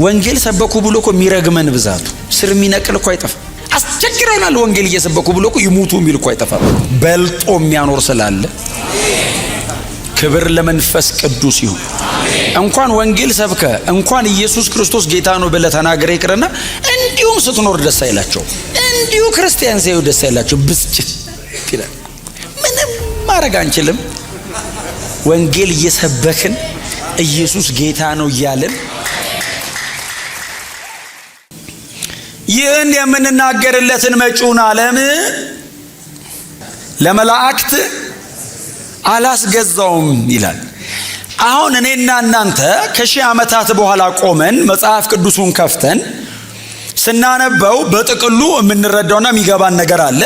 ወንጌል ሰበኩ ብሎ እኮ የሚረግመን ብዛቱ ስር የሚነቅል እኮ አይጠፋ። አስቸግረናል። ወንጌል እየሰበኩ ብሎ እኮ ይሙቱ የሚል እኮ አይጠፋ። በልጦ የሚያኖር ስላለ ክብር ለመንፈስ ቅዱስ ይሁን። እንኳን ወንጌል ሰብከ እንኳን ኢየሱስ ክርስቶስ ጌታ ነው ብለህ ተናግረህ ይቅርና እንዲሁም ስትኖር ደስ አይላቸው። እንዲሁ ክርስቲያን ሳይው ደስ አይላቸው። ብስጭት ይላል። ምንም ማድረግ አንችልም። ወንጌል እየሰበክን ኢየሱስ ጌታ ነው እያልን ይህን የምንናገርለትን መጪውን ዓለም ለመላእክት አላስገዛውም ይላል። አሁን እኔና እናንተ ከሺህ ዓመታት በኋላ ቆመን መጽሐፍ ቅዱሱን ከፍተን ስናነበው በጥቅሉ የምንረዳውና የሚገባን ነገር አለ።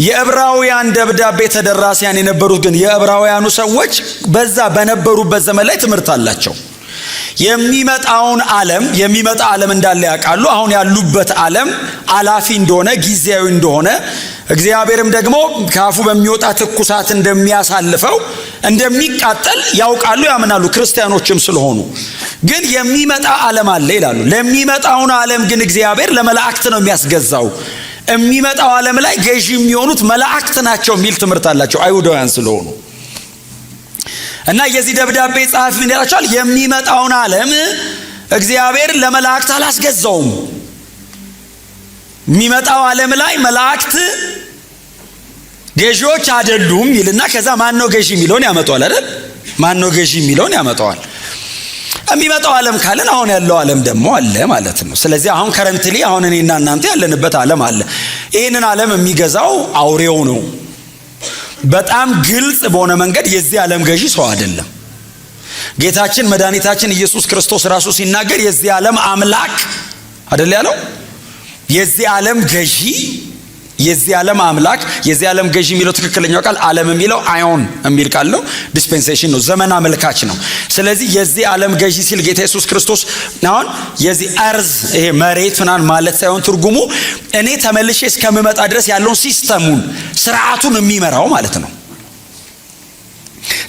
የዕብራውያን ደብዳቤ ተደራሲያን የነበሩት ግን የዕብራውያኑ ሰዎች በዛ በነበሩበት ዘመን ላይ ትምህርት አላቸው። የሚመጣ ዓለም እንዳለ ያውቃሉ። አሁን ያሉበት ዓለም አላፊ እንደሆነ ጊዜያዊ እንደሆነ እግዚአብሔርም ደግሞ ካፉ በሚወጣ ትኩሳት እንደሚያሳልፈው እንደሚቃጠል ያውቃሉ፣ ያምናሉ። ክርስቲያኖችም ስለሆኑ ግን የሚመጣ ዓለም አለ ይላሉ። ለሚመጣውን ዓለም ግን እግዚአብሔር ለመላእክት ነው የሚያስገዛው። የሚመጣው ዓለም ላይ ገዢ የሚሆኑት መላእክት ናቸው የሚል ትምህርት አላቸው አይሁዳውያን ስለሆኑ። እና የዚህ ደብዳቤ ጸሐፊ ምን ይላቸዋል? የሚመጣውን ዓለም እግዚአብሔር ለመላእክት አላስገዛውም። የሚመጣው ዓለም ላይ መላእክት ገዢዎች አይደሉም ይልና ከዛ ማን ነው ገዢ የሚለውን ያመጣዋል አይደል? ማን ነው ገዢ የሚለውን ያመጣዋል። የሚመጣው ዓለም ካለን አሁን ያለው ዓለም ደግሞ አለ ማለት ነው። ስለዚህ አሁን ከረንትሊ አሁን እኔና እናንተ ያለንበት ዓለም አለ። ይህንን ዓለም የሚገዛው አውሬው ነው። በጣም ግልጽ በሆነ መንገድ የዚህ ዓለም ገዢ ሰው አይደለም። ጌታችን መድኃኒታችን ኢየሱስ ክርስቶስ ራሱ ሲናገር የዚህ ዓለም አምላክ አይደል ያለው? የዚህ ዓለም ገዢ፣ የዚህ ዓለም አምላክ፣ የዚህ ዓለም ገዢ የሚለው ትክክለኛው ቃል ዓለም የሚለው አዮን የሚል ቃል ነው። ዲስፔንሴሽን ነው፣ ዘመን አመልካች ነው። ስለዚህ የዚህ ዓለም ገዢ ሲል ጌታ ኢየሱስ ክርስቶስ አሁን የዚህ አርዝ ይሄ መሬት ምናምን ማለት ሳይሆን ትርጉሙ እኔ ተመልሼ እስከምመጣ ድረስ ያለውን ሲስተሙን ስርዓቱን የሚመራው ማለት ነው።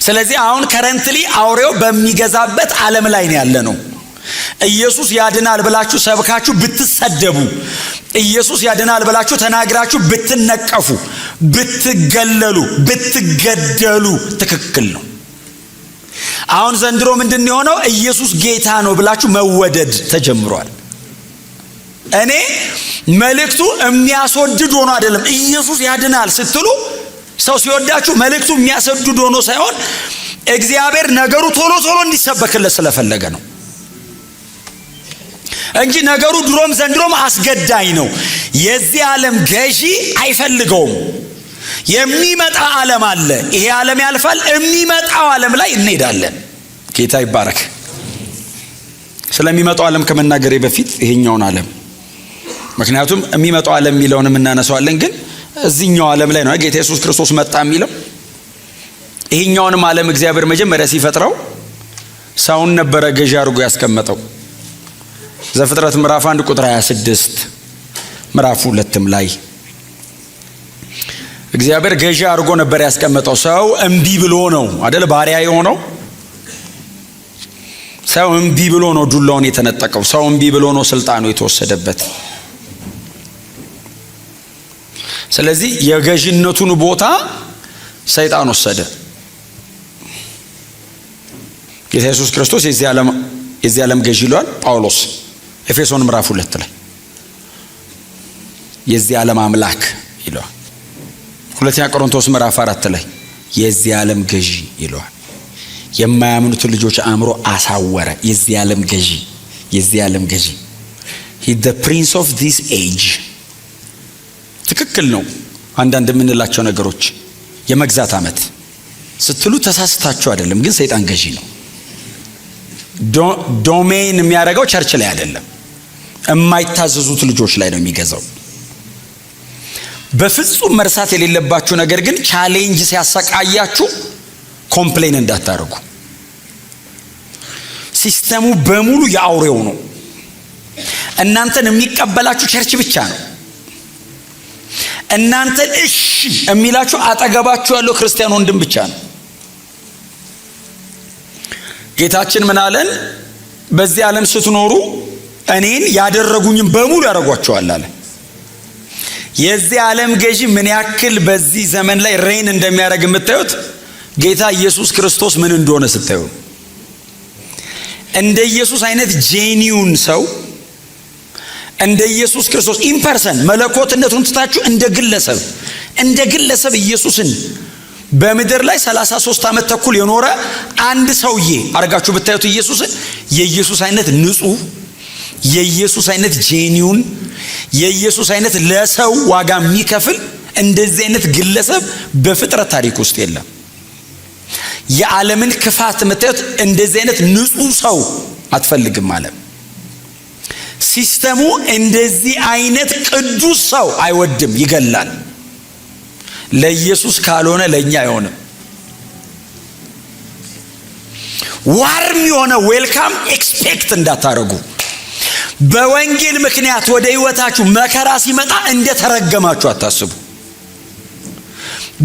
ስለዚህ አሁን ከረንትሊ አውሬው በሚገዛበት ዓለም ላይ ነው ያለ ነው። ኢየሱስ ያድናል ብላችሁ ሰብካችሁ ብትሰደቡ፣ ኢየሱስ ያድናል ብላችሁ ተናግራችሁ ብትነቀፉ፣ ብትገለሉ፣ ብትገደሉ ትክክል ነው። አሁን ዘንድሮ ምንድን የሆነው? ኢየሱስ ጌታ ነው ብላችሁ መወደድ ተጀምሯል። እኔ መልእክቱ የሚያስወድድ ሆኖ አይደለም። ኢየሱስ ያድናል ስትሉ ሰው ሲወዳችሁ መልእክቱ የሚያስወድድ ሆኖ ሳይሆን እግዚአብሔር ነገሩ ቶሎ ቶሎ እንዲሰበክለት ስለፈለገ ነው እንጂ ነገሩ ድሮም ዘንድሮም አስገዳኝ ነው። የዚህ ዓለም ገዢ አይፈልገውም። የሚመጣ ዓለም አለ። ይሄ ዓለም ያልፋል። የሚመጣው ዓለም ላይ እንሄዳለን። ጌታ ይባረክ። ስለሚመጣው ዓለም ከመናገሬ በፊት ይሄኛውን ዓለም ምክንያቱም የሚመጣው ዓለም የሚለውን እናነሳዋለን፣ ግን እዚህኛው ዓለም ላይ ነው ጌታ ኢየሱስ ክርስቶስ መጣ የሚለው። ይሄኛውንም ዓለም እግዚአብሔር መጀመሪያ ሲፈጥረው ሰውን ነበረ ገዢ አድርጎ ያስቀመጠው። ዘፍጥረት ምዕራፍ 1 ቁጥር 26 ምዕራፍ 2 ላይ እግዚአብሔር ገዢ አድርጎ ነበር ያስቀመጠው። ሰው እምቢ ብሎ ነው አይደል ባሪያ የሆነው። ሰው እምቢ ብሎ ነው ዱላውን የተነጠቀው። ሰው እምቢ ብሎ ነው ስልጣኑ የተወሰደበት። ስለዚህ የገዢነቱን ቦታ ሰይጣን ወሰደ። ጌታ ኢየሱስ ክርስቶስ የዚህ ዓለም ገዢ ይሏል ጳውሎስ ኤፌሶን ምዕራፍ 2 ላይ የዚህ ዓለም አምላክ ይሏል። ሁለተኛ ቆሮንቶስ ምዕራፍ 4 ላይ የዚህ ዓለም ገዢ ይሏል። የማያምኑት ልጆች አእምሮ አሳወረ። የዚህ ዓለም ገዢ፣ የዚህ ዓለም ገዢ he the prince of this age። ትክክል ነው። አንዳንድ የምንላቸው ነገሮች የመግዛት ዓመት ስትሉ ተሳስታችሁ አይደለም፣ ግን ሰይጣን ገዢ ነው። ዶሜን የሚያደርገው ቸርች ላይ አይደለም፣ የማይታዘዙት ልጆች ላይ ነው የሚገዛው። በፍጹም መርሳት የሌለባችሁ ነገር ግን ቻሌንጅ ሲያሰቃያችሁ ኮምፕሌን እንዳታደርጉ። ሲስተሙ በሙሉ የአውሬው ነው። እናንተን የሚቀበላችሁ ቸርች ብቻ ነው። እናንተን እሺ የሚላችሁ አጠገባችሁ ያለው ክርስቲያን ወንድም ብቻ ነው። ጌታችን ምን አለን? በዚህ ዓለም ስትኖሩ እኔን ያደረጉኝም በሙሉ ያደርጓቸዋል አለ። የዚህ ዓለም ገዢ ምን ያክል በዚህ ዘመን ላይ ሬን እንደሚያደርግ የምታዩት ጌታ ኢየሱስ ክርስቶስ ምን እንደሆነ ስታዩ፣ እንደ ኢየሱስ አይነት ጄኒውን ሰው እንደ ኢየሱስ ክርስቶስ ኢምፐርሰን መለኮትነቱን ትታችሁ እንደ ግለሰብ ኢየሱስን በምድር ላይ 33 ዓመት ተኩል የኖረ አንድ ሰውዬ አርጋችሁ ብታዩት ኢየሱስን የኢየሱስ አይነት ንጹህ፣ የኢየሱስ አይነት ጄኒውን፣ የኢየሱስ አይነት ለሰው ዋጋ የሚከፍል እንደዚህ አይነት ግለሰብ በፍጥረት ታሪክ ውስጥ የለም። የዓለምን ክፋት የምታዩት እንደዚህ አይነት ንጹህ ሰው አትፈልግም ማለት ሲስተሙ እንደዚህ አይነት ቅዱስ ሰው አይወድም፣ ይገላል። ለኢየሱስ ካልሆነ ለኛ አይሆንም። ዋርም የሆነ ዌልካም ኤክስፔክት እንዳታረጉ። በወንጌል ምክንያት ወደ ህይወታችሁ መከራ ሲመጣ እንደተረገማችሁ አታስቡ።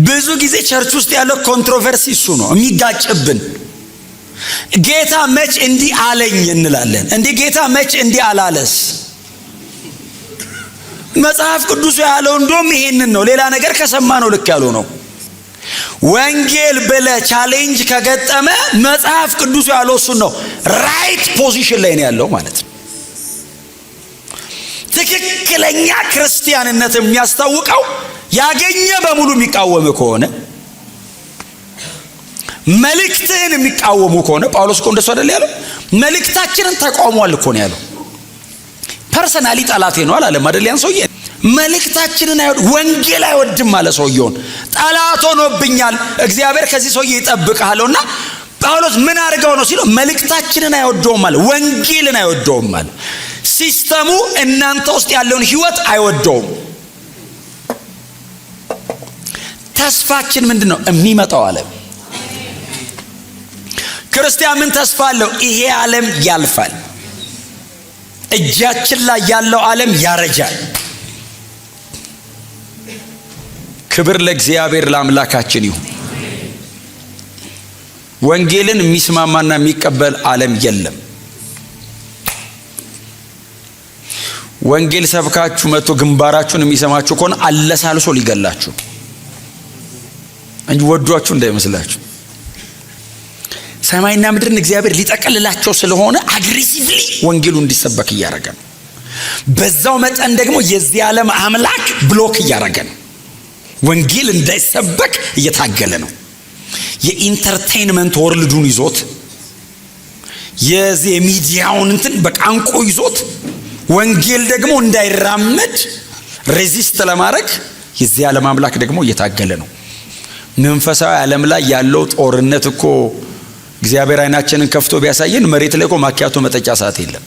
ብዙ ጊዜ ቸርች ውስጥ ያለው ኮንትሮቨርሲ እሱ ነው የሚጋጭብን። ጌታ መች እንዲህ አለኝ እንላለን። እንዴ ጌታ መች እንዲህ አላለስ? መጽሐፍ ቅዱስ ያለው እንደውም ይሄንን ነው። ሌላ ነገር ከሰማ ነው ልክ ያለው ነው። ወንጌል ብለ ቻሌንጅ ከገጠመ መጽሐፍ ቅዱስ ያለው እሱ ነው። ራይት ፖዚሽን ላይ ነው ያለው ማለት ነው። ትክክለኛ ክርስቲያንነት የሚያስታውቀው ያገኘ በሙሉ የሚቃወም ከሆነ መልእክትን የሚቃወሙ ከሆነ ጳውሎስ እኮ እንደሱ አይደል ያለው? መልእክታችንን ተቃውሟል እኮ ነው ያለው። ፐርሰናሊ ጠላቴ ነው አላለም አይደል? ያን ሰውዬ መልእክታችንን ወንጌል አይወድም ማለት ሰውዬውን ጠላት ሆኖብኛል፣ እግዚአብሔር ከዚህ ሰውዬ ይጠብቃለውና ጳውሎስ ምን አድርገው ነው ሲለው መልእክታችንን አይወደውም ማለት ወንጌልን አይወደውም ማለት ሲስተሙ እናንተ ውስጥ ያለውን ህይወት አይወደውም። ተስፋችን ምንድነው? የሚመጣው ዓለም። ክርስቲያን ምን ተስፋ አለው? ይሄ ዓለም ያልፋል። እጃችን ላይ ያለው ዓለም ያረጃል። ክብር ለእግዚአብሔር ለአምላካችን ይሁን። ወንጌልን የሚስማማና የሚቀበል ዓለም የለም። ወንጌል ሰብካችሁ መጥቶ ግንባራችሁን የሚሰማችሁ ከሆነ አለሳልሶ ሊገላችሁ እንጂ ወዷችሁ እንዳይመስላችሁ። ሰማይና ምድርን እግዚአብሔር ሊጠቀልላቸው ስለሆነ አግሬሲቭሊ ወንጌሉ እንዲሰበክ እያደረገ ነው። በዛው መጠን ደግሞ የዚህ ዓለም አምላክ ብሎክ እያደረገ ነው። ወንጌል እንዳይሰበክ እየታገለ ነው። የኢንተርቴይንመንት ወርልዱን ይዞት የዚህ ሚዲያውን እንትን በቃንቆ ይዞት ወንጌል ደግሞ እንዳይራመድ ሬዚስት ለማድረግ የዚህ ዓለም አምላክ ደግሞ እየታገለ ነው። መንፈሳዊ ዓለም ላይ ያለው ጦርነት እኮ እግዚአብሔር አይናችንን ከፍቶ ቢያሳየን መሬት ላይ እኮ ማኪያቶ መጠጫ ሰዓት የለም።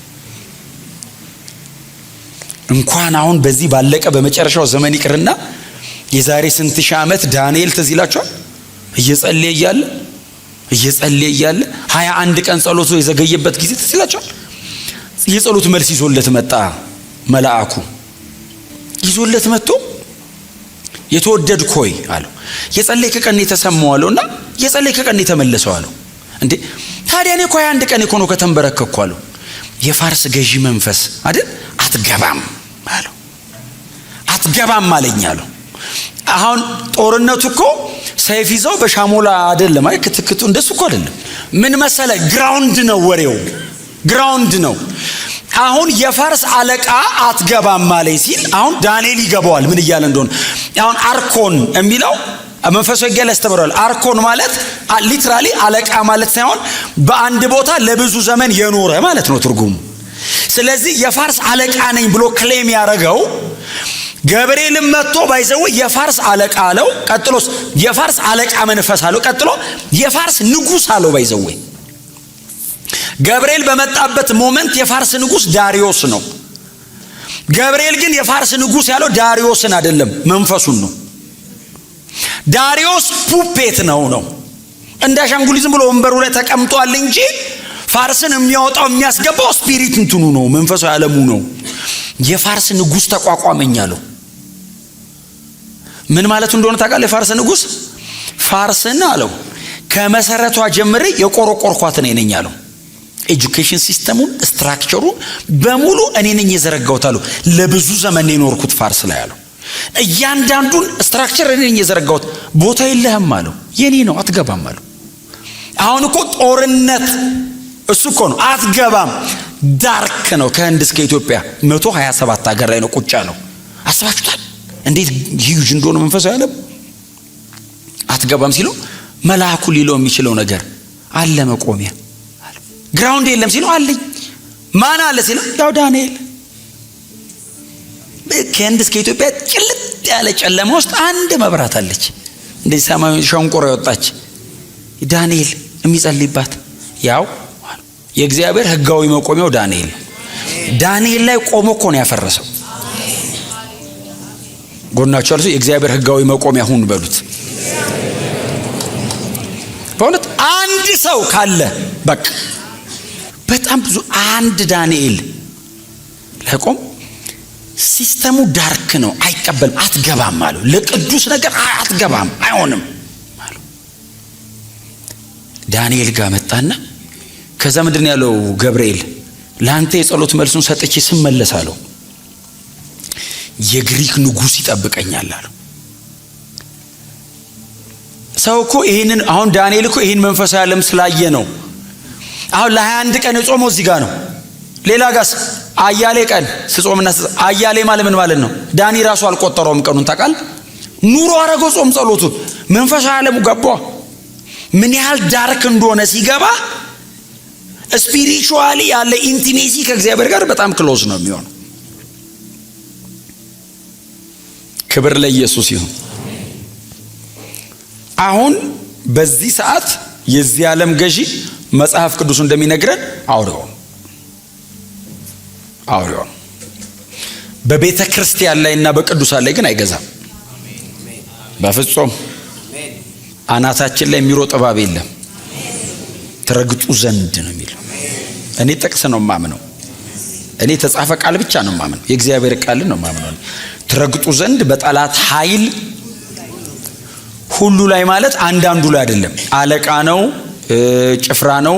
እንኳን አሁን በዚህ ባለቀ በመጨረሻው ዘመን ይቅርና የዛሬ ስንት ሺህ ዓመት ዳንኤል ትዝ ይላችኋል? እየጸለየ እያለ 21 ቀን ጸሎቱ የዘገየበት ጊዜ ትዝ ይላችኋል? የጸሎት መልስ ይዞለት መጣ። መልአኩ ይዞለት መጥቶ የተወደድክ ሆይ አለው፣ የጸለይክ ቀን የተሰማው አለውና የጸለይክ ቀን የተመለሰው አለው። እንዴ ታዲያ እኔ እኮ 21 ቀን እኮ ነው ከተንበረከኩ አለው። የፋርስ ገዢ መንፈስ አይደል አትገባም አለው። አትገባም አለኝ አለው። አሁን ጦርነቱ እኮ ሰይፍ ይዘው በሻሞላ አይደለም ማለት ክትክቱ እንደሱ እኮ አይደለም። ምን መሰለ ግራውንድ ነው፣ ወሬው ግራውንድ ነው። አሁን የፋርስ አለቃ አትገባም ማለት ሲል አሁን ዳንኤል ይገባዋል ምን እያለ እንደሆነ። አሁን አርኮን የሚለው መንፈሳዊ ገለ ያስተምራል። አርኮን ማለት ሊትራሊ አለቃ ማለት ሳይሆን በአንድ ቦታ ለብዙ ዘመን የኖረ ማለት ነው ትርጉሙ። ስለዚህ የፋርስ አለቃ ነኝ ብሎ ክሌም ያደረገው ገብርኤልም መጥቶ ባይዘው የፋርስ አለቃ አለው። ቀጥሎስ የፋርስ አለቃ መንፈስ አለው። ቀጥሎ የፋርስ ንጉስ አለው። ባይዘው ገብርኤል በመጣበት ሞመንት የፋርስ ንጉስ ዳሪዮስ ነው። ገብርኤል ግን የፋርስ ንጉስ ያለው ዳሪዮስን አይደለም መንፈሱን ነው። ዳሪዮስ ፑፔት ነው እንደ አሻንጉሊዝም ብሎ ወንበሩ ላይ ተቀምጧል እንጂ ፋርስን የሚያወጣው የሚያስገባው ስፒሪት እንትኑ ነው፣ መንፈሳዊ ዓለሙ ነው። የፋርስ ንጉስ ተቋቋመኝ አለው። ምን ማለት እንደሆነ ታውቃለህ? የፋርስ ንጉስ ፋርስን አለው ከመሰረቷ ጀምሬ የቆረቆርኳት ነኝ አለው። ኤጁኬሽን ሲስተሙን ስትራክቸሩን በሙሉ እኔ ነኝ የዘረጋሁት አሉ። ለብዙ ዘመን የኖርኩት ፋርስ ላይ አሉ። እያንዳንዱን ስትራክቸር እኔ ነኝ የዘረጋሁት። ቦታ የለህም አለው። የኔ ነው አትገባም አለው። አሁን እኮ ጦርነት እሱ እኮ ነው አትገባም። ዳርክ ነው። ከህንድ እስከ ኢትዮጵያ 127 ሀገር ላይ ነው ቁጫ ነው። አስባችሁታል እንዴት ሂዩጅ እንደሆነ መንፈሳዊ ዓለም። አትገባም ሲለው መልአኩ ሊለው የሚችለው ነገር አለ መቆሚያ አለ። ግራውንድ የለም ሲለው አለኝ። ማን አለ ሲለው ያው ዳንኤል። ከህንድ እስከ ኢትዮጵያ ጭልጥ ያለ ጨለማ ውስጥ አንድ መብራት አለች፣ እንደዚህ ሰማያዊ ሸንቆር ያወጣች ዳንኤል የሚጸልይባት። ያው የእግዚአብሔር ህጋዊ መቆሚያው ዳንኤል። ዳንኤል ላይ ቆሞ እኮ ነው ያፈረሰው። ጎናቸው አለ የእግዚአብሔር ህጋዊ መቆሚያ ሁን በሉት። በእውነት አንድ ሰው ካለ በቃ በጣም ብዙ አንድ ዳንኤል ለቆም ሲስተሙ ዳርክ ነው አይቀበልም። አትገባም አለው። ለቅዱስ ነገር አትገባም አይሆንም አለው። ዳንኤል ጋር መጣና ከዛ ምንድን ያለው ገብርኤል ላንተ የጸሎት መልሱን ሰጥቼ ስመለስ አለው የግሪክ ንጉስ ይጠብቀኛል አለው። ሰው እኮ ይሄንን አሁን ዳንኤል እኮ ይሄን መንፈሳዊ ዓለም ስላየ ነው። አሁን ለ21 ቀን ጾሞ እዚህ ጋር ነው። ሌላ ጋስ አያሌ ቀን ስጾምና አያሌ ማለት ምን ማለት ነው? ዳኒ ራሱ አልቆጠረውም ቀኑን ታውቃል። ኑሮ አረገው ጾም ጸሎቱን። መንፈሳዊ ዓለሙ ገባ። ምን ያህል ዳርክ እንደሆነ ሲገባ ስፒሪቹዋሊ ያለ ኢንቲሜሲ ከእግዚአብሔር ጋር በጣም ክሎዝ ነው የሚሆነው። ክብር ለኢየሱስ ይሁን። አሁን በዚህ ሰዓት የዚህ ዓለም ገዢ መጽሐፍ ቅዱስ እንደሚነግረን አውሬው በቤተ ክርስቲያን ላይና በቅዱሳን ላይ ግን አይገዛም። በፍጹም አናታችን ላይ የሚሮጥ እባብ የለም። ትረግጡ ዘንድ ነው የሚለው። እኔ ጥቅስ ነው ማምነው። እኔ የተጻፈ ቃል ብቻ ነው ማምነው። የእግዚአብሔር ቃል ነው ማምነው። ትረግጡ ዘንድ በጠላት ኃይል ሁሉ ላይ ማለት አንዳንዱ ላይ አይደለም። አለቃ ነው፣ ጭፍራ ነው።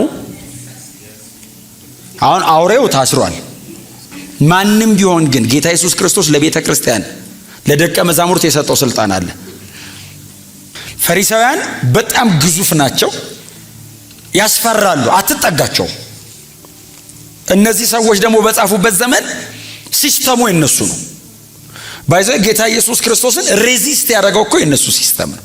አሁን አውሬው ታስሯል። ማንም ቢሆን ግን ጌታ ኢየሱስ ክርስቶስ ለቤተ ክርስቲያን ለደቀ መዛሙርት የሰጠው ስልጣን አለ። ፈሪሳውያን በጣም ግዙፍ ናቸው፣ ያስፈራሉ፣ አትጠጋቸው። እነዚህ ሰዎች ደግሞ በጻፉበት ዘመን ሲስተሙ የነሱ ነው። ባይዘው ጌታ ኢየሱስ ክርስቶስን ሬዚስት ያደረገው እኮ የነሱ ሲስተም ነው።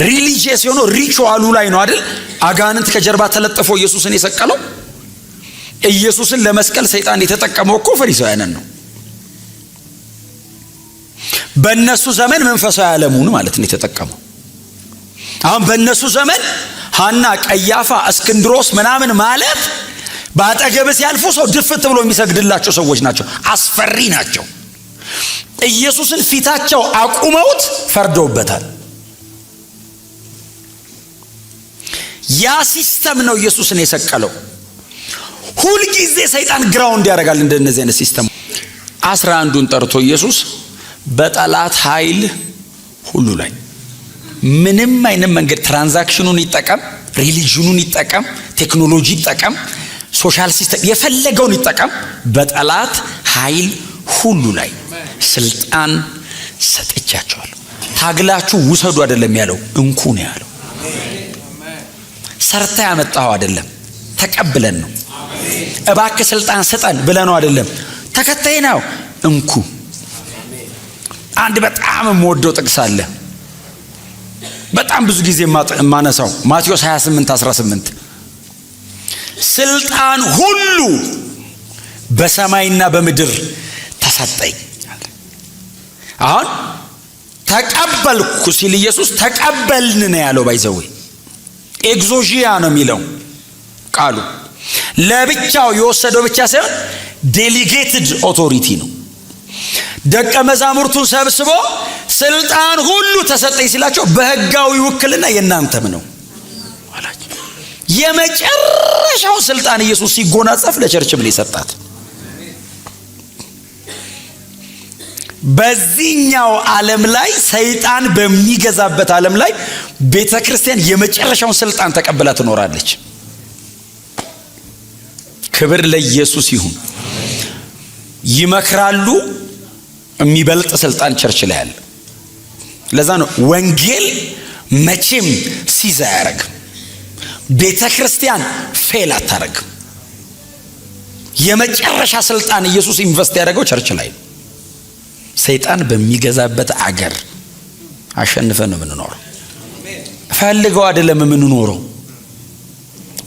ሪሊጂየስ የሆነው ሪቹዋሉ ላይ ነው አይደል? አጋንንት ከጀርባ ተለጥፎ ኢየሱስን የሰቀለው። ኢየሱስን ለመስቀል ሰይጣን የተጠቀመው እኮ ፈሪሳውያንን ነው። በእነሱ ዘመን መንፈሳዊ ዓለሙን ማለት ነው የተጠቀመው። አሁን በእነሱ ዘመን ሐና፣ ቀያፋ፣ እስክንድሮስ ምናምን ማለት በአጠገብ ሲያልፉ ሰው ድፍት ብሎ የሚሰግድላቸው ሰዎች ናቸው። አስፈሪ ናቸው። ኢየሱስን ፊታቸው አቁመውት ፈርደውበታል። ያ ሲስተም ነው ኢየሱስን የሰቀለው። ሁል ጊዜ ሰይጣን ግራውንድ ያደርጋል እንደነዚህ አይነት ሲስተም። 11ን ጠርቶ ኢየሱስ በጠላት ኃይል ሁሉ ላይ ምንም አይነት መንገድ ትራንዛክሽኑን ይጠቀም፣ ሪሊጅኑን ይጠቀም፣ ቴክኖሎጂ ይጠቀም፣ ሶሻል ሲስተም የፈለገውን ይጠቀም፣ በጠላት ኃይል ሁሉ ላይ ስልጣን ሰጥቻቸዋለሁ። ታግላችሁ ውሰዱ አይደለም ያለው፣ እንኩ ነው ያለው። ሰርታ ያመጣው አይደለም፣ ተቀብለን ነው። እባክህ ስልጣን ስጠን ብለነው አይደለም፣ ተከታይ ነው። እንኩ። አንድ በጣም የምወደው ጥቅስ አለ፣ በጣም ብዙ ጊዜ የማነሳው ማቴዎስ 28:18 ስልጣን ሁሉ በሰማይና በምድር ተሰጠኝ። አሁን ተቀበልኩ ሲል ኢየሱስ ተቀበልን ነው ያለው። ባይዘው ኤግዞጂያ ነው የሚለው ቃሉ። ለብቻው የወሰደው ብቻ ሳይሆን ዴሊጌትድ ኦቶሪቲ ነው። ደቀ መዛሙርቱን ሰብስቦ ስልጣን ሁሉ ተሰጠኝ ሲላቸው በህጋዊ ውክልና የናንተም ነው አላቸው። የመጨረሻው ስልጣን ኢየሱስ ሲጎናጸፍ ለቸርች ምን ይሰጣት? በዚህኛው ዓለም ላይ ሰይጣን በሚገዛበት ዓለም ላይ ቤተክርስቲያን የመጨረሻውን ስልጣን ተቀብላ ትኖራለች። ክብር ለኢየሱስ ይሁን። ይመክራሉ። የሚበልጥ ስልጣን ቸርች ላይ አለ። ለዛ ነው ወንጌል መቼም ሲዛ አያረግም። ቤተ ክርስቲያን ፌል አታረግም። የመጨረሻ ስልጣን ኢየሱስ ኢንቨስት ያደረገው ቸርች ላይ ነው። ሰይጣን በሚገዛበት አገር አሸንፈን ነው የምንኖረው። ፈልገው አይደለም የምንኖረው።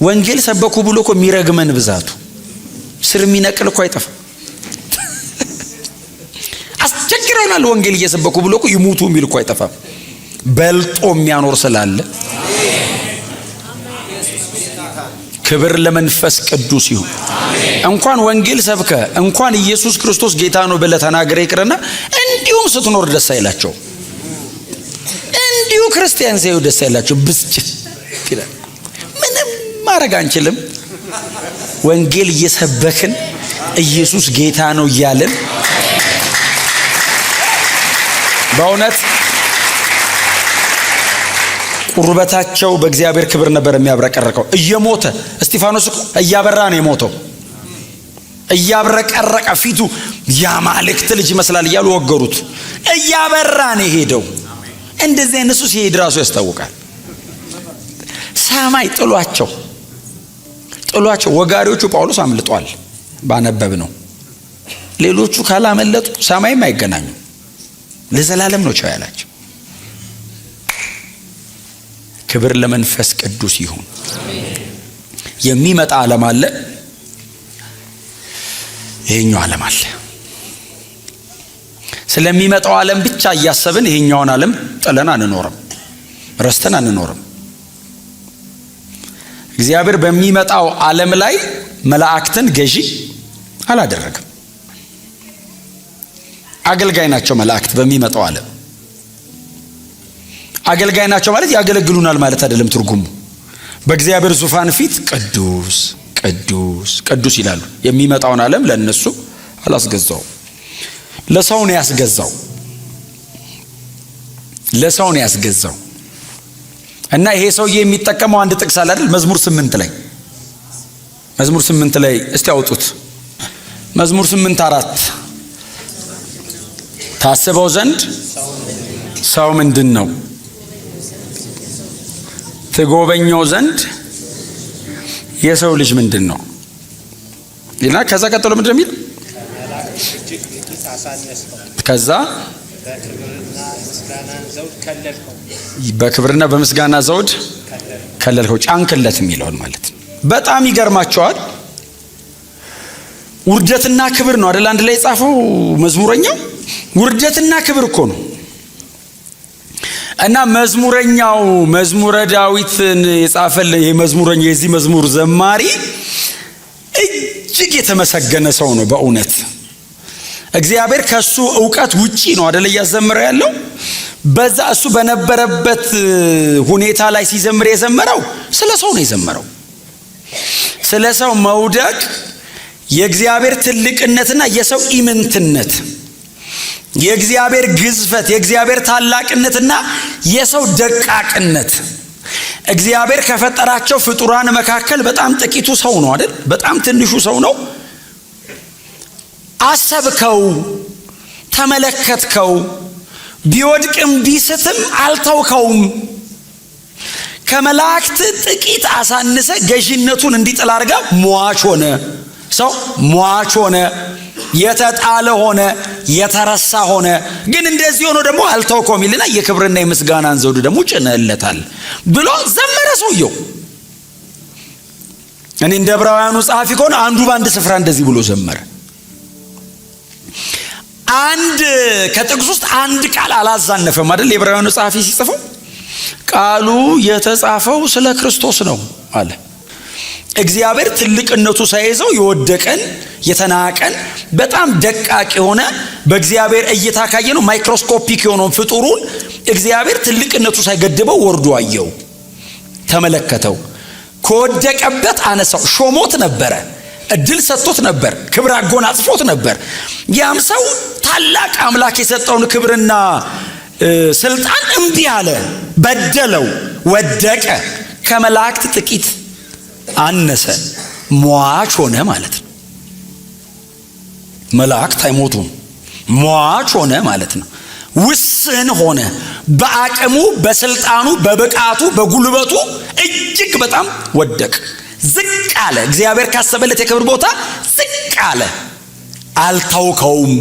ወንጌል ሰበኩ ብሎ እኮ የሚረግመን ብዛቱ ስር የሚነቅል እኮ አይጠፋ። አስቸግረናል። ወንጌል እየሰበኩ ብሎ እኮ ይሙቱ የሚል እኮ አይጠፋም። በልጦ የሚያኖር ስላለ ክብር ለመንፈስ ቅዱስ ይሁን። እንኳን ወንጌል ሰብከ እንኳን ኢየሱስ ክርስቶስ ጌታ ነው ብለህ ተናግረ ይቅርና እንዲሁም ስትኖር ደስ አይላቸው። እንዲሁ ክርስቲያን ሳይው ደስ አይላቸው። ብስጭት ይላል። ምንም ማድረግ አንችልም። ወንጌል እየሰበክን ኢየሱስ ጌታ ነው እያልን በእውነት ቁርበታቸው በእግዚአብሔር ክብር ነበር የሚያብረቀረቀው። እየሞተ እስጢፋኖስ እያበራ ነው የሞተው። እያብረቀረቀ ፊቱ ያማልክት ልጅ ይመስላል እያሉ ወገሩት። እያበራ ነው የሄደው። እንደዚህ አይነቱ ሲሄድ ራሱ ያስታውቃል። ሰማይ ጥሏቸው ወጋሪዎቹ ጳውሎስ አምልጧል ባነበብ ነው። ሌሎቹ ካላመለጡ ሰማይም አይገናኙ። ለዘላለም ነው ቻው ያላቸው። ክብር ለመንፈስ ቅዱስ ይሁን። የሚመጣ ዓለም አለ፣ ይሄኛው ዓለም አለ። ስለሚመጣው ዓለም ብቻ እያሰብን ይሄኛውን ዓለም ጥለን አንኖርም፣ ረስተን አንኖርም። እግዚአብሔር በሚመጣው ዓለም ላይ መላእክትን ገዢ አላደረገም። አገልጋይ ናቸው መላእክት በሚመጣው ዓለም። አገልጋይ ናቸው ማለት ያገለግሉናል ማለት አይደለም ትርጉሙ። በእግዚአብሔር ዙፋን ፊት ቅዱስ ቅዱስ ቅዱስ ይላሉ። የሚመጣውን ዓለም ለነሱ አላስገዛው፣ ለሰው ነው ያስገዛው። ለሰው ነው ያስገዛው። እና ይሄ ሰውዬ የሚጠቀመው አንድ ጥቅስ አለ አይደል? መዝሙር 8 ላይ እስቲ አውጡት። መዝሙር 8:4 ታስበው ዘንድ ሰው ምንድን ነው? ትጎበኘው ዘንድ የሰው ልጅ ምንድን ነው? ይና ከዛ ቀጥሎ ምንድን ነው የሚል? ከዛ በክብርና በምስጋና ዘውድ ከለልከው፣ ጫንክለት የሚለውን ማለት ነው። በጣም ይገርማቸዋል። ውርደትና ክብር ነው አይደል? አንድ ላይ የጻፈው መዝሙረኛው ውርደትና ክብር እኮ ነው። እና መዝሙረኛው መዝሙረ ዳዊትን የጻፈልን የመዝሙረኛው የዚህ መዝሙር ዘማሪ እጅግ የተመሰገነ ሰው ነው በእውነት። እግዚአብሔር ከሱ ዕውቀት ውጪ ነው አይደል እያዘመረ ያለው። በዛ እሱ በነበረበት ሁኔታ ላይ ሲዘምር የዘመረው ስለ ሰው ነው የዘመረው። ስለ ሰው መውደቅ፣ የእግዚአብሔር ትልቅነትና የሰው ኢምንትነት፣ የእግዚአብሔር ግዝፈት፣ የእግዚአብሔር ታላቅነትና የሰው ደቃቅነት። እግዚአብሔር ከፈጠራቸው ፍጡራን መካከል በጣም ጥቂቱ ሰው ነው አይደል? በጣም ትንሹ ሰው ነው። አሰብከው፣ ተመለከትከው፣ ቢወድቅም ቢስትም አልተውከውም። ከመላእክት ጥቂት አሳንሰ ገዢነቱን እንዲጥል አድርጋ ሟች ሆነ። ሰው ሟች ሆነ፣ የተጣለ ሆነ፣ የተረሳ ሆነ። ግን እንደዚህ ሆኖ ደግሞ አልተውከውም ይልና የክብርና የምስጋናን ዘውድ ደግሞ ጭነለታል ብሎ ዘመረ ሰውየው። እኔ እንደ ዕብራውያኑ ጸሐፊ ከሆነ አንዱ በአንድ ስፍራ እንደዚህ ብሎ ዘመረ። አንድ ከጥቅስ ውስጥ አንድ ቃል አላዛነፈም አይደል? የዕብራውያኑ ጸሐፊ ሲጽፈው ቃሉ የተጻፈው ስለ ክርስቶስ ነው አለ። እግዚአብሔር ትልቅነቱ ሳይዘው የወደቀን የተናቀን በጣም ደቃቅ የሆነ በእግዚአብሔር እይታ ካየ ነው ማይክሮስኮፒክ የሆነውን ፍጡሩን እግዚአብሔር ትልቅነቱ ሳይገድበው ወርዶ አየው፣ ተመለከተው፣ ከወደቀበት አነሳው። ሾሞት ነበረ፣ እድል ሰጥቶት ነበር፣ ክብር አጎናጽፎት ነበር። ያም ሰው ታላቅ አምላክ የሰጠውን ክብርና ስልጣን እምቢ አለ፣ በደለው፣ ወደቀ፣ ከመላእክት ጥቂት አነሰ፣ ሟች ሆነ ማለት ነው። መላእክት አይሞቱም። ሟች ሆነ ማለት ነው። ውስን ሆነ። በአቅሙ፣ በስልጣኑ፣ በብቃቱ፣ በጉልበቱ እጅግ በጣም ወደቀ፣ ዝቅ አለ። እግዚአብሔር ካሰበለት የክብር ቦታ ዝቅ አለ። አልታውከውም።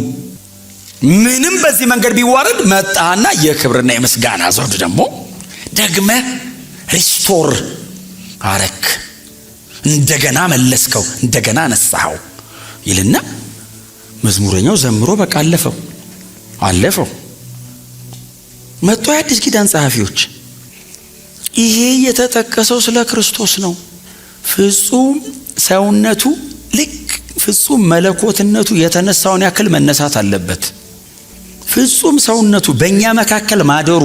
ምንም በዚህ መንገድ ቢዋረድ መጣና የክብርና የምስጋና ዘውድ ደግሞ ደግመ ሪስቶር አረክ፣ እንደገና መለስከው፣ እንደገና አነሳኸው ይልና መዝሙረኛው ዘምሮ በቃ አለፈው። መጥቶ የአዲስ ኪዳን ጸሐፊዎች ይሄ የተጠቀሰው ስለ ክርስቶስ ነው። ፍጹም ሰውነቱ ልክ ፍጹም መለኮትነቱ የተነሳውን ያክል መነሳት አለበት። ፍጹም ሰውነቱ በእኛ መካከል ማደሩ፣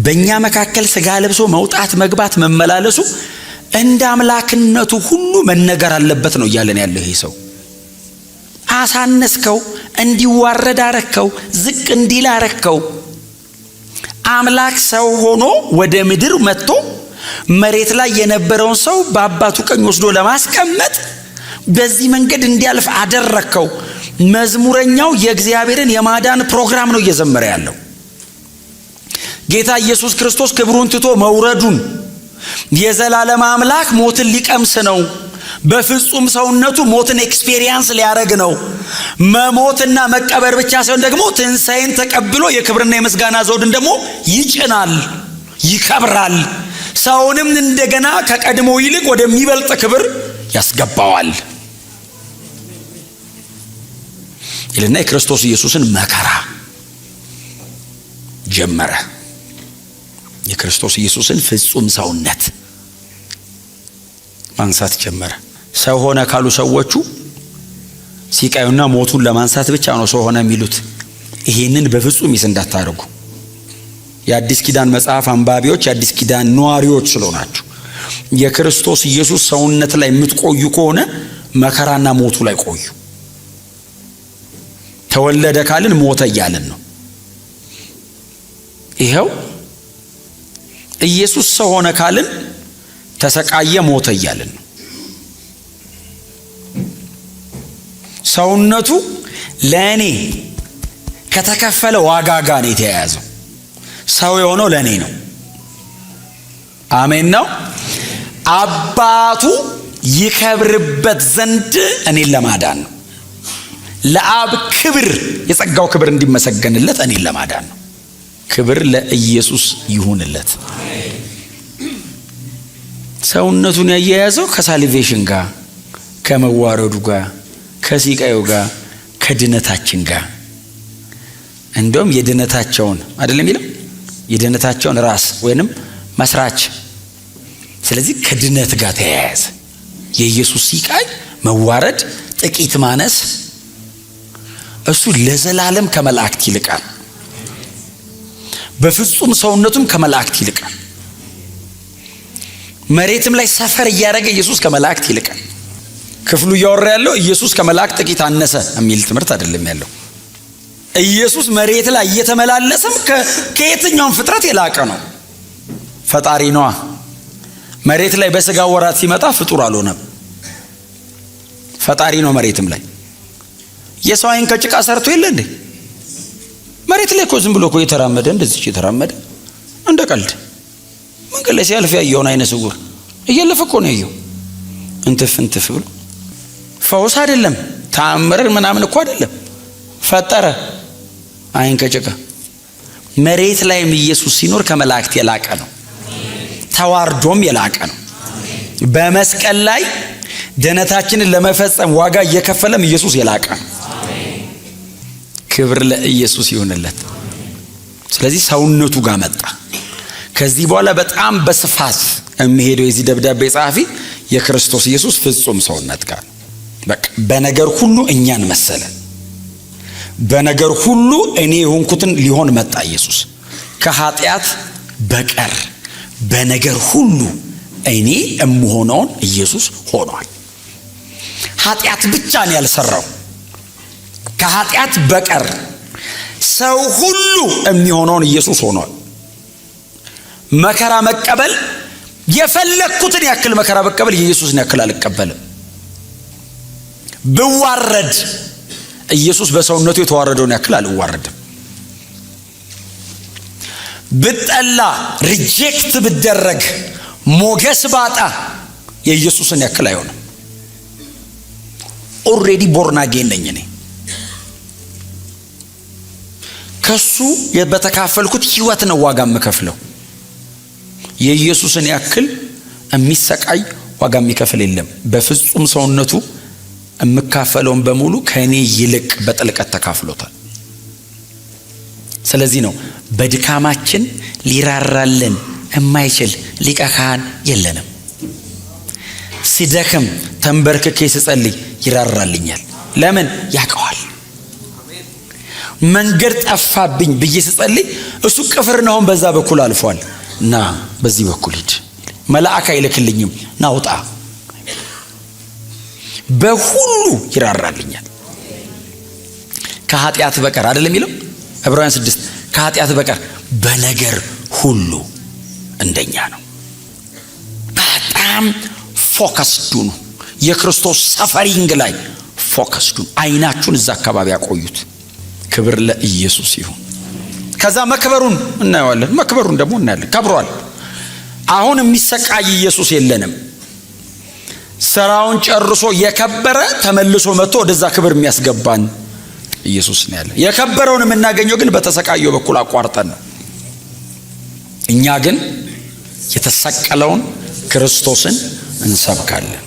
በእኛ መካከል ሥጋ ለብሶ መውጣት መግባት መመላለሱ እንደ አምላክነቱ ሁሉ መነገር አለበት ነው እያለን ያለው ይሄ ሰው። አሳነስከው፣ እንዲዋረድ አረከው፣ ዝቅ እንዲል አረከው። አምላክ ሰው ሆኖ ወደ ምድር መጥቶ መሬት ላይ የነበረውን ሰው በአባቱ ቀኝ ወስዶ ለማስቀመጥ በዚህ መንገድ እንዲያልፍ አደረከው። መዝሙረኛው የእግዚአብሔርን የማዳን ፕሮግራም ነው እየዘመረ ያለው። ጌታ ኢየሱስ ክርስቶስ ክብሩን ትቶ መውረዱን፣ የዘላለም አምላክ ሞትን ሊቀምስ ነው። በፍጹም ሰውነቱ ሞትን ኤክስፔሪየንስ ሊያደርግ ነው። መሞትና መቀበር ብቻ ሳይሆን ደግሞ ትንሣኤን ተቀብሎ የክብርና የምስጋና ዘውድን ደግሞ ይጭናል፣ ይከብራል። ሰውንም እንደገና ከቀድሞ ይልቅ ወደሚበልጥ ክብር ያስገባዋል ይልና የክርስቶስ ኢየሱስን መከራ ጀመረ። የክርስቶስ ኢየሱስን ፍጹም ሰውነት ማንሳት ጀመረ። ሰው ሆነ ካሉ ሰዎቹ ሲቃዩና ሞቱን ለማንሳት ብቻ ነው ሰው ሆነ የሚሉት። ይሄንን በፍጹም ይስ እንዳታደርጉ። የአዲስ ኪዳን መጽሐፍ አንባቢዎች፣ የአዲስ ኪዳን ነዋሪዎች ስለሆናችሁ የክርስቶስ ኢየሱስ ሰውነት ላይ የምትቆዩ ከሆነ መከራና ሞቱ ላይ ቆዩ። ተወለደ ካልን ሞተ እያልን ነው። ይሄው ኢየሱስ ሰው ሆነ ካልን ተሰቃየ፣ ሞተ እያልን ነው። ሰውነቱ ለእኔ ከተከፈለ ዋጋ ጋር ነው የተያያዘው። ሰው የሆነው ለእኔ ነው። አሜን ነው። አባቱ ይከብርበት ዘንድ እኔን ለማዳን ነው። ለአብ ክብር፣ የጸጋው ክብር እንዲመሰገንለት እኔን ለማዳን ነው። ክብር ለኢየሱስ ይሁንለት። ሰውነቱን ያያያዘው ከሳልቬሽን ጋር፣ ከመዋረዱ ጋር፣ ከሲቃዩ ጋር፣ ከድነታችን ጋር። እንደውም የድነታቸውን አይደለም የሚለው የድነታቸውን ራስ ወይንም መስራች። ስለዚህ ከድነት ጋር ተያያዘ። የኢየሱስ ሲቃይ መዋረድ፣ ጥቂት ማነስ እሱ ለዘላለም ከመላእክት ይልቃል። በፍጹም ሰውነቱም ከመላእክት ይልቃል። መሬትም ላይ ሰፈር እያደረገ ኢየሱስ ከመላእክት ይልቃል። ክፍሉ እያወራ ያለው ኢየሱስ ከመላእክት ጥቂት አነሰ የሚል ትምህርት አይደለም ያለው። ኢየሱስ መሬት ላይ እየተመላለሰም ከየትኛውም ፍጥረት የላቀ ነው። ፈጣሪ ነዋ። መሬት ላይ በስጋ ወራት ሲመጣ ፍጡር አልሆነም፣ ፈጣሪ ነው። መሬትም ላይ የሰው አይን ከጭቃ ሰርቶ የለ እንዴ? መሬት ላይ እኮ ዝም ብሎ እኮ የተራመደ እንደዚህ የተራመደ እንደ ቀልድ መንገድ ላይ ሲያልፍ ያየውን አይነ ስውር እየለፈ እኮ ነው ያየው። እንትፍ ብሎ ፈውስ አይደለም፣ ተአምር ምናምን እኮ አይደለም። ፈጠረ አይን ከጭቃ። መሬት ላይም ኢየሱስ ሲኖር ከመላእክት የላቀ ነው። ተዋርዶም የላቀ ነው። በመስቀል ላይ ድነታችንን ለመፈጸም ዋጋ እየከፈለም ኢየሱስ የላቀ ነው። ክብር ለኢየሱስ ይሁንለት። ስለዚህ ሰውነቱ ጋር መጣ። ከዚህ በኋላ በጣም በስፋት የሚሄደው የዚህ ደብዳቤ ጸሐፊ የክርስቶስ ኢየሱስ ፍጹም ሰውነት ጋር በቃ በነገር ሁሉ እኛን መሰለ። በነገር ሁሉ እኔ የሆንኩትን ሊሆን መጣ ኢየሱስ። ከኃጢአት በቀር በነገር ሁሉ እኔ እምሆነውን ኢየሱስ ሆኗል። ኃጢአት ብቻ ነው ያልሰራው። ከኃጢአት በቀር ሰው ሁሉ የሚሆነውን ኢየሱስ ሆኗል። መከራ መቀበል የፈለኩትን ያክል መከራ መቀበል የኢየሱስን ያክል አልቀበልም። ብዋረድ ኢየሱስ በሰውነቱ የተዋረደውን ያክል አልዋረድም። ብጠላ ሪጀክት ብደረግ ሞገስ ባጣ የኢየሱስን ያክል አይሆንም። ኦሬዲ ቦርን አጌን ነኝ እኔ። ከሱ በተካፈልኩት ህይወት ነው ዋጋ የምከፍለው። የኢየሱስን ያክል የሚሰቃይ ዋጋ የሚከፍል የለም። በፍጹም ሰውነቱ የምካፈለውን በሙሉ ከኔ ይልቅ በጥልቀት ተካፍሎታል። ስለዚህ ነው በድካማችን ሊራራልን የማይችል ሊቀ ካህን የለንም። ሲደክም ተንበርክኬ ስጸልይ ይራራልኛል። ለምን? ያውቀዋል። መንገድ ጠፋብኝ ብዬ ስጸልይ እሱ ቅፍርናሆም በዛ በኩል አልፏል፣ ና በዚህ በኩል ሂድ። መልአክ አይልክልኝም፣ ናውጣ። በሁሉ ይራራልኛል። ከኃጢአት በቀር አይደለም የሚለው ዕብራውያን 6 ከኃጢአት በቀር በነገር ሁሉ እንደኛ ነው። በጣም ፎከስዱ ነው። የክርስቶስ ሰፈሪንግ ላይ ፎከስዱ። አይናችሁን እዛ አካባቢ ያቆዩት። ክብር ለኢየሱስ ይሁን። ከዛ መክበሩን እናየዋለን። መክበሩን ደግሞ እናያለን። ከብሯል። አሁን የሚሰቃይ ኢየሱስ የለንም። ስራውን ጨርሶ የከበረ ተመልሶ መጥቶ ወደዛ ክብር የሚያስገባን ኢየሱስ ነው ያለ። የከበረውን የምናገኘው ግን በተሰቃየው በኩል አቋርጠን ነው። እኛ ግን የተሰቀለውን ክርስቶስን እንሰብካለን።